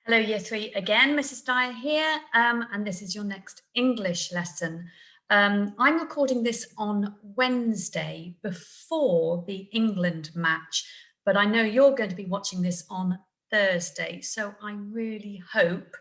Hello, Year 3 again, Mrs. Dyer here, and this is your next English lesson. I'm recording this on Wednesday before the England match, but I know you're going to be watching this on Thursday, so I really hope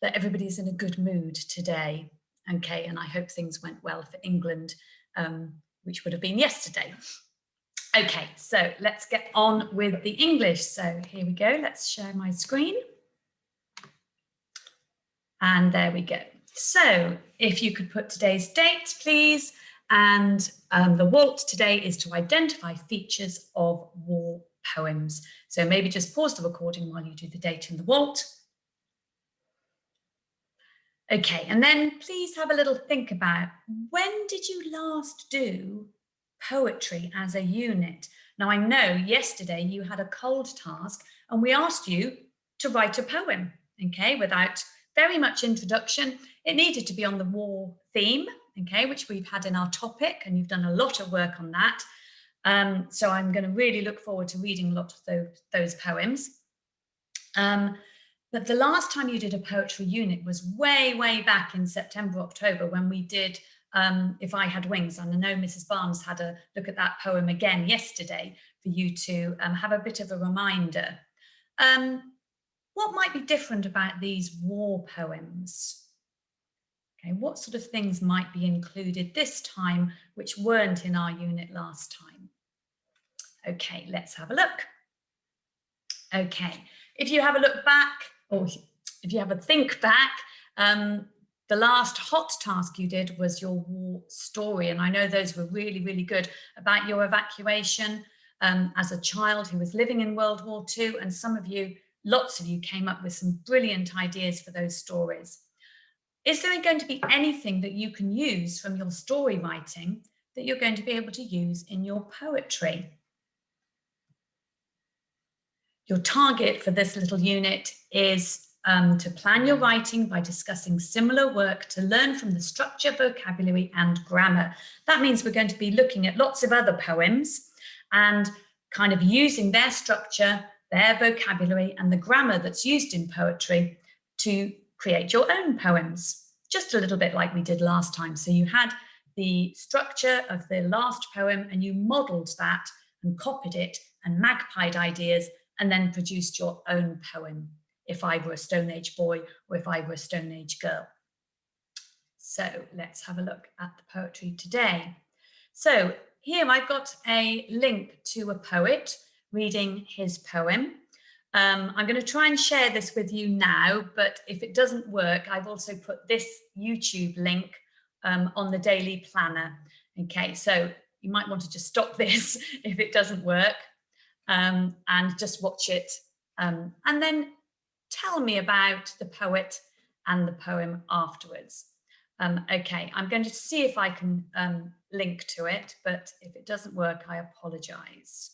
that everybody's in a good mood today, okay, and I hope things went well for England, which would have been yesterday. Okay, so let's get on with the English. So here we go, let's share my screen. And there we go. So if you could put today's date, please. And the WALT today is to identify features of war poems. So maybe just pause the recording while you do the date and the WALT. Okay, and then please have a little think about, when did you last do poetry as a unit? Now I know yesterday you had a cold task and we asked you to write a poem, okay, without very much introduction. It needed to be on the war theme, okay, which we've had in our topic, and you've done a lot of work on that. So I'm going to really look forward to reading a lot of those poems. But the last time you did a poetry unit was way, way back in September, October, when we did If I Had Wings. And I know Mrs. Barnes had a look at that poem again yesterday for you to have a bit of a reminder. What might be different about these war poems? Okay, what sort of things might be included this time which weren't in our unit last time? Okay, let's have a look. Okay, if you have a look back, or if you have a think back, the last hot task you did was your war story. And I know those were really, really good, about your evacuation as a child who was living in World War II. And some of you, lots of you, came up with some brilliant ideas for those stories. Is there going to be anything that you can use from your story writing that you're going to be able to use in your poetry? Your target for this little unit is to plan your writing by discussing similar work to learn from the structure, vocabulary, and grammar. That means we're going to be looking at lots of other poems and kind of using their structure, their vocabulary, and the grammar that's used in poetry to create your own poems, just a little bit like we did last time. So you had the structure of the last poem and you modeled that and copied it and magpied ideas and then produced your own poem, If I Were a Stone Age Boy or If I Were a Stone Age Girl. So let's have a look at the poetry today. So here I've got a link to a poet reading his poem. I'm going to try and share this with you now, but if it doesn't work, I've also put this YouTube link on the daily planner. Okay, so you might want to just stop this if it doesn't work. And just watch it and then tell me about the poet and the poem afterwards. Okay, I'm going to see if I can link to it, but if it doesn't work, I apologize.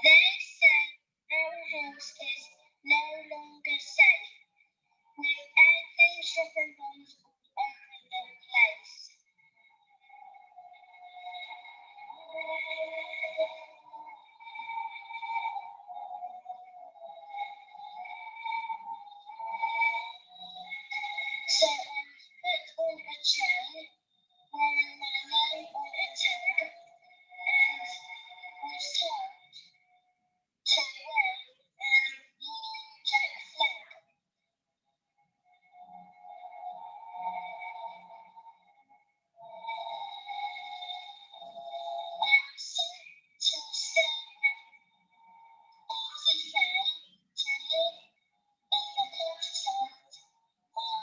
They say our house is no longer safe. With everything shipping bombs all over the place. So I was put on a chain, wearing my name on a tag, and was told to wave Union Jack flag. I was sent to stay off the fair to live in the countryside on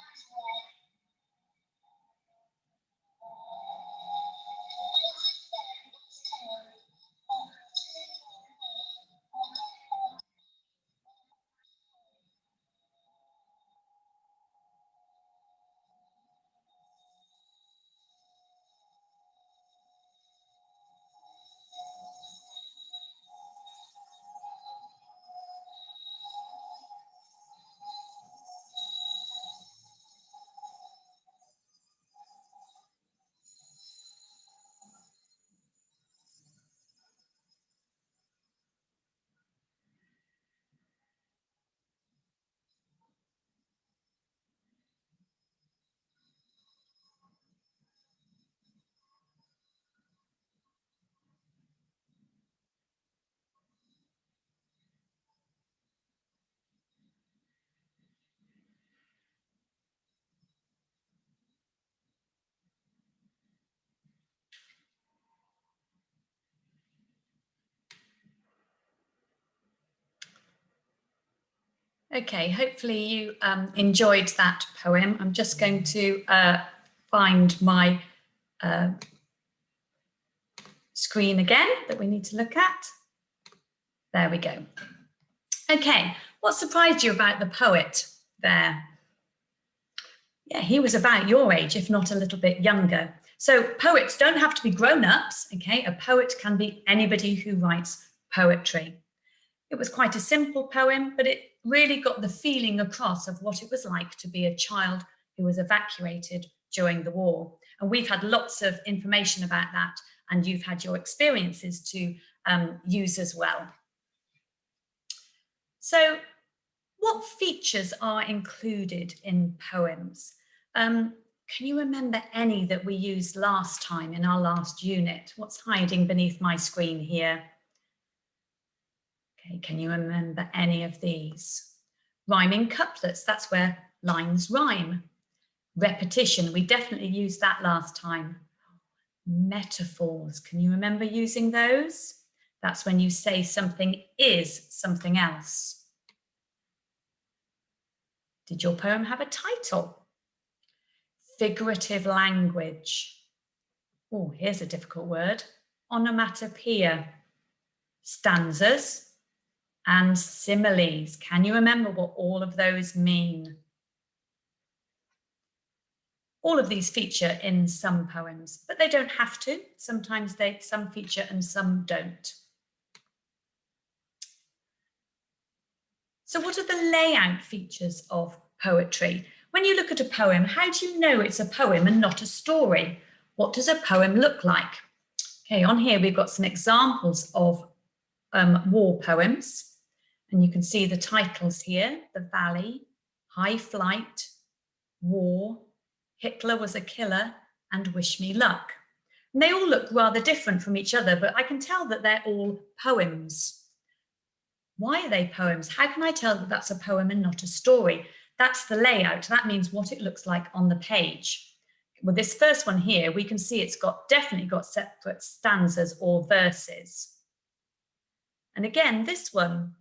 Okay, hopefully you enjoyed that poem. I'm just going to find my screen again that we need to look at. There we go. Okay, what surprised you about the poet there? Yeah, he was about your age, if not a little bit younger. So poets don't have to be grown-ups, okay? A poet can be anybody who writes poetry. It was quite a simple poem, but it really got the feeling across of what it was like to be a child who was evacuated during the war. And we've had lots of information about that, and you've had your experiences to use as well. So what features are included in poems? Can you remember any that we used last time in our last unit? What's hiding beneath my screen here? Okay, can you remember any of these? Rhyming couplets, that's where lines rhyme. Repetition, we definitely used that last time. Metaphors, can you remember using those? That's when you say something is something else. Did your poem have a title? Figurative language. Oh, here's a difficult word. Onomatopoeia. Stanzas and similes. Can you remember what all of those mean? All of these feature in some poems, but they don't have to. Sometimes some feature and some don't. So what are the layout features of poetry? When you look at a poem, how do you know it's a poem and not a story? What does a poem look like? Okay, on here we've got some examples of war poems, and you can see the titles here: The Valley, High Flight, War, Hitler Was a Killer, and Wish Me Luck. And they all look rather different from each other, but I can tell that they're all poems. Why are they poems? How can I tell that that's a poem and not a story? That's the layout. That means what it looks like on the page. With this first one here, we can see it's definitely got separate stanzas or verses. And again, this one,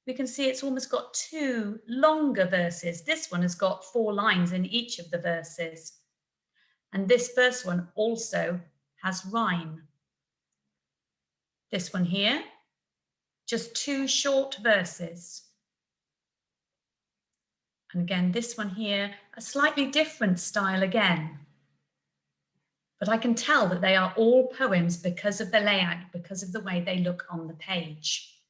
we can see it's almost got two longer verses. This one has got 4 lines in each of the verses. And this first one also has rhyme. This one here, just 2 short verses. And again, this one here, a slightly different style again. But I can tell that they are all poems because of the layout, because of the way they look on the page.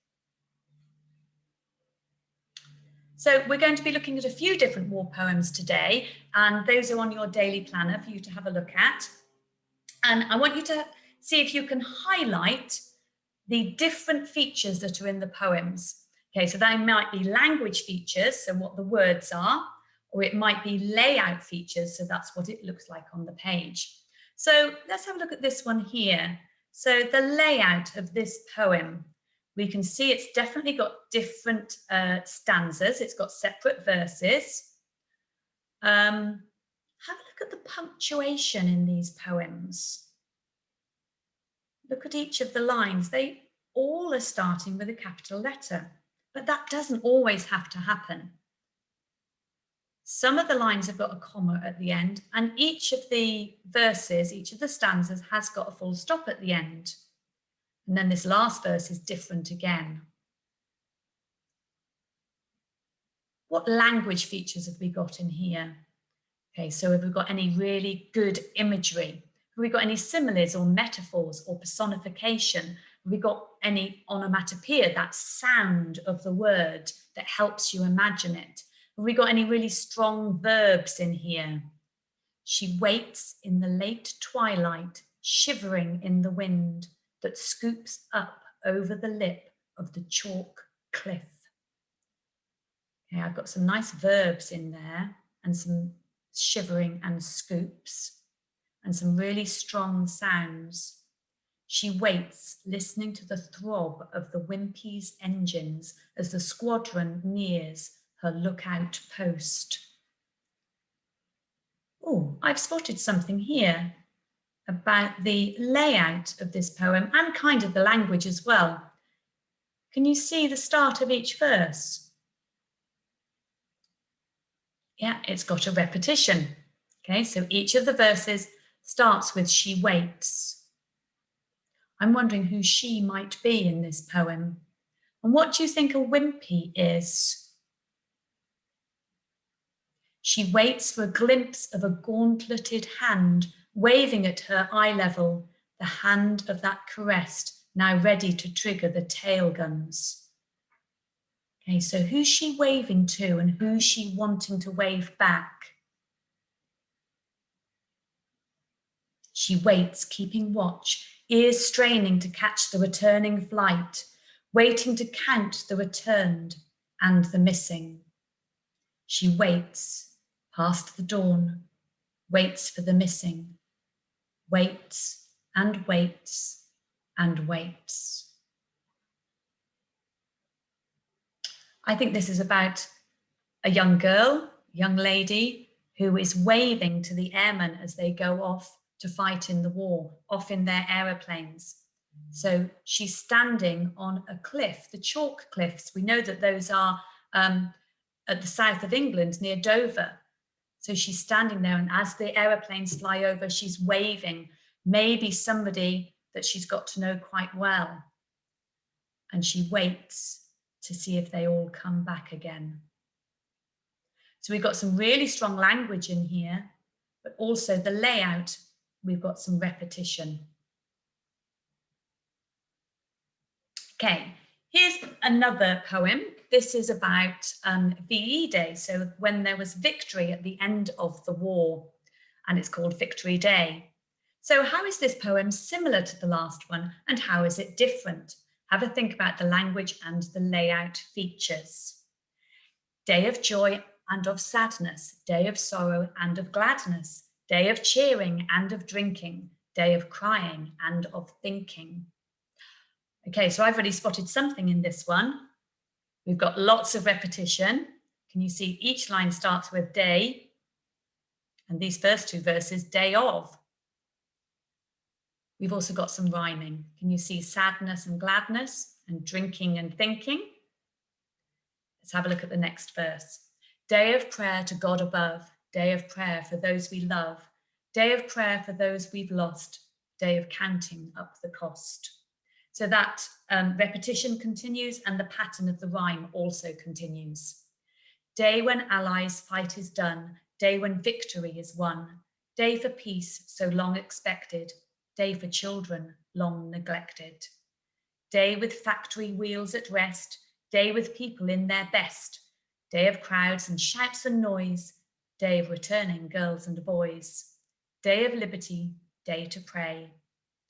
So we're going to be looking at a few different war poems today, and those are on your daily planner for you to have a look at. And I want you to see if you can highlight the different features that are in the poems. Okay, so they might be language features, so what the words are, or it might be layout features, so that's what it looks like on the page. So let's have a look at this one here. So the layout of this poem, we can see it's definitely got different stanzas. It's got separate verses. Have a look at the punctuation in these poems. Look at each of the lines. They all are starting with a capital letter, but that doesn't always have to happen. Some of the lines have got a comma at the end, and each of the verses, each of the stanzas has got a full stop at the end. And then this last verse is different again. What language features have we got in here? Okay, so have we got any really good imagery? Have we got any similes or metaphors or personification? Have we got any onomatopoeia, that sound of the word that helps you imagine it? Have we got any really strong verbs in here? She waits in the late twilight, shivering in the wind that scoops up over the lip of the chalk cliff. Okay, I've got some nice verbs in there and some shivering and scoops and some really strong sounds. She waits, listening to the throb of the Wimpy's engines as the squadron nears her lookout post. Oh, I've spotted something here about the layout of this poem and kind of the language as well. Can you see the start of each verse? Yeah, it's got a repetition. Okay, so each of the verses starts with she waits. I'm wondering who she might be in this poem. And what do you think a wimpy is? She waits for a glimpse of a gauntleted hand waving at her eye level, the hand of that caressed, now ready to trigger the tail guns. Okay, so who's she waving to and who's she wanting to wave back? She waits, keeping watch, ears straining to catch the returning flight, waiting to count the returned and the missing. She waits, past the dawn, waits for the missing, waits and waits and waits. I think this is about a young girl, young lady, who is waving to the airmen as they go off to fight in the war, off in their aeroplanes. So she's standing on a cliff, the chalk cliffs. We know that those are at the south of England near Dover. So she's standing there, and as the aeroplanes fly over, she's waving, maybe somebody that she's got to know quite well. And she waits to see if they all come back again. So we've got some really strong language in here, but also the layout, we've got some repetition. Okay, here's another poem. This is about VE Day, so when there was victory at the end of the war, and it's called Victory Day. So how is this poem similar to the last one, and how is it different? Have a think about the language and the layout features. Day of joy and of sadness, day of sorrow and of gladness, day of cheering and of drinking, day of crying and of thinking. Okay, so I've already spotted something in this one. We've got lots of repetition. Can you see each line starts with day, and these first two verses, day of. We've also got some rhyming. Can you see sadness and gladness and drinking and thinking? Let's have a look at the next verse. Day of prayer to God above, day of prayer for those we love, day of prayer for those we've lost, day of counting up the cost. So that repetition continues, and the pattern of the rhyme also continues. Day when allies' fight is done, day when victory is won, day for peace so long expected, day for children long neglected. Day with factory wheels at rest, day with people in their best, day of crowds and shouts and noise, day of returning girls and boys, day of liberty, day to pray,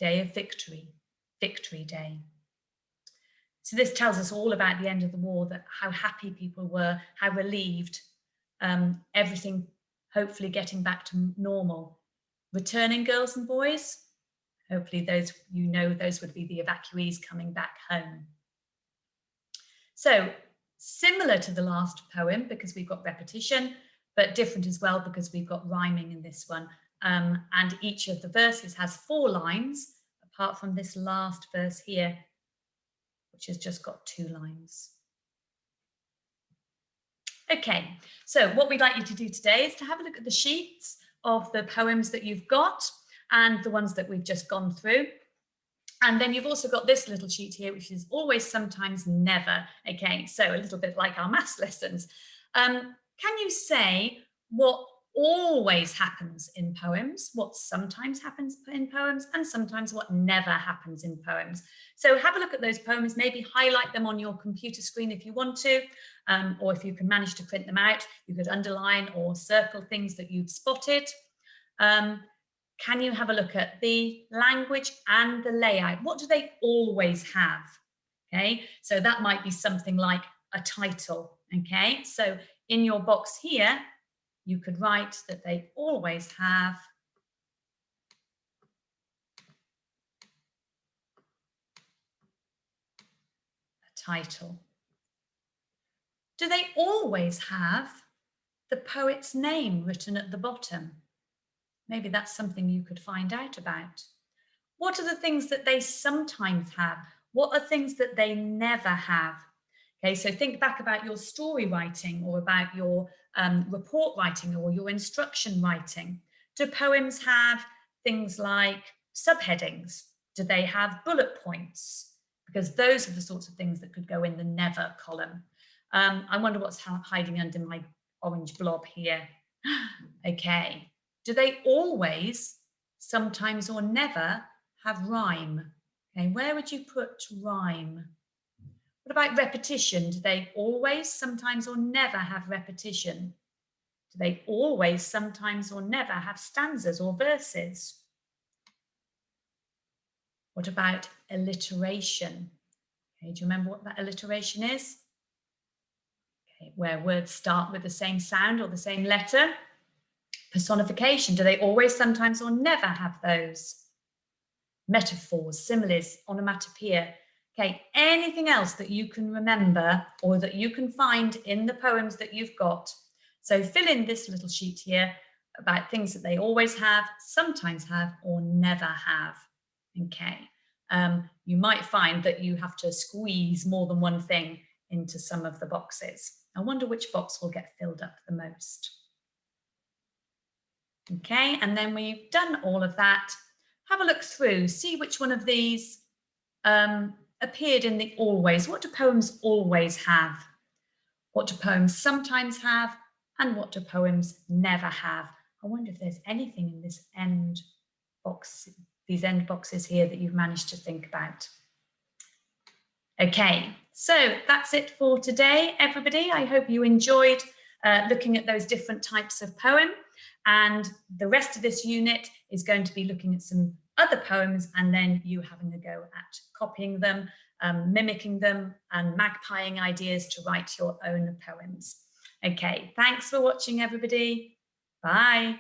day of victory, Victory Day. So this tells us all about the end of the war, that how happy people were, how relieved, everything hopefully getting back to normal. Returning girls and boys, hopefully those, you know, those would be the evacuees coming back home. So similar to the last poem because we've got repetition, but different as well because we've got rhyming in this one. And each of the verses has 4 lines, apart from this last verse here, which has just got 2 lines. Okay, so what we'd like you to do today is to have a look at the sheets of the poems that you've got and the ones that we've just gone through. And then you've also got this little sheet here, which is always, sometimes, never. Okay, so a little bit like our maths lessons. Can you say what always happens in poems, what sometimes happens in poems, and sometimes what never happens in poems? So have a look at those poems, maybe highlight them on your computer screen if you want to, or if you can manage to print them out, you could underline or circle things that you've spotted. Can you have a look at the language and the layout? What do they always have? Okay, so that might be something like a title. Okay, so in your box here, you could write that they always have a title. Do they always have the poet's name written at the bottom? Maybe that's something you could find out about. What are the things that they sometimes have? What are things that they never have? Okay, so think back about your story writing or about your report writing or your instruction writing. Do poems have things like subheadings? Do they have bullet points? Because those are the sorts of things that could go in the never column. I wonder what's hiding under my orange blob here. Okay, do they always, sometimes, or never have rhyme? Okay, where would you put rhyme? What about repetition? Do they always, sometimes, or never have repetition? Do they always, sometimes, or never have stanzas or verses? What about alliteration? Okay, do you remember what that alliteration is? Okay, where words start with the same sound or the same letter. Personification, do they always, sometimes, or never have those? Metaphors, similes, onomatopoeia. Okay, anything else that you can remember or that you can find in the poems that you've got. So fill in this little sheet here about things that they always have, sometimes have, or never have. Okay, you might find that you have to squeeze more than one thing into some of the boxes. I wonder which box will get filled up the most. Okay, and then when you've done all of that, have a look through, see which one of these appeared in the always. What do poems always have? What do poems sometimes have? And what do poems never have? I wonder if there's anything in this end box, these end boxes here that you've managed to think about. Okay, so that's it for today, everybody. I hope you enjoyed looking at those different types of poem. And the rest of this unit is going to be looking at some other poems and then you having a go at copying them, mimicking them and magpieing ideas to write your own poems. Okay, thanks for watching, everybody. Bye.